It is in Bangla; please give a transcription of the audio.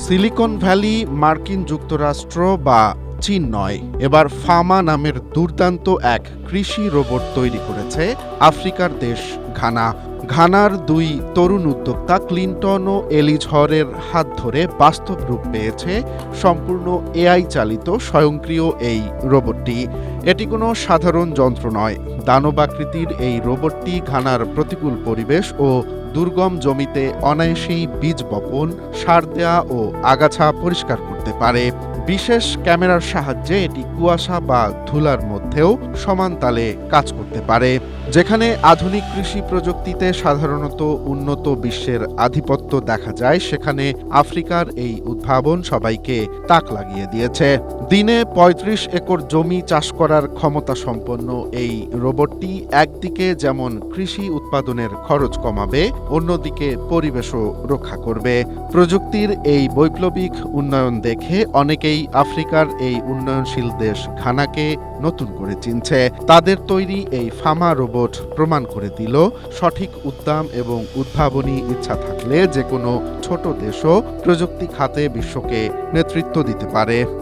সিলিকন ভ্যালি মার্কিন যুক্তরাষ্ট্র বা চীন নয়, এবার ফামা নামের দুর্দান্ত এক কৃষি রোবট তৈরি করেছে আফ্রিকার দেশ ঘানা। ঘানার দুই তরুণ উদ্যোক্তা ক্লিন্টন ও এলিজহরের হাত ধরে বাস্তব রূপ পেয়েছে সম্পূর্ণ এআই চালিত স্বয়ংক্রিয় এই রোবটটি। এটি কোনো সাধারণ যন্ত্র নয়। দানবাকৃতির এই রোবটটি ঘানার প্রতিকূল পরিবেশ ও দুর্গম জমিতে অনায়াসেই বীজ বপন, সার দেয়া ও আগাছা পরিষ্কার করতে পারে। বিশেষ ক্যামেরার সাহায্যে এটি কুয়াশা বা ধুলার মধ্যেও সমান তালে কাজ করতে পারে। যেখানে আধুনিক কৃষি প্রযুক্তিতে সাধারণত উন্নত বিশ্বের আধিপত্য দেখা যায়, সেখানে আফ্রিকার এই উদ্ভাবন সবাইকে তাক লাগিয়ে দিয়েছে। দিনে ৩৫ একর জমি চাষ করার ক্ষমতা সম্পন্ন এই রোবটটি একদিকে যেমন কৃষি উৎপাদনের খরচ কমাবে, অন্যদিকে পরিবেশও রক্ষা করবে। প্রযুক্তির এই বৈপ্লবিক উন্নয়ন দেখে অনেকেই আফ্রিকার এই উন্নয়নশীল দেশ ঘানাকে নতুন করে চিনছে। তাদের তৈরি এই ফামা রোবট প্রমাণ করে দিল, সঠিক উদ্যম এবং উদ্ভাবনী ইচ্ছা থাকলে যে কোনো ছোট দেশও প্রযুক্তি খাতে বিশ্বকে নেতৃত্ব দিতে পারে।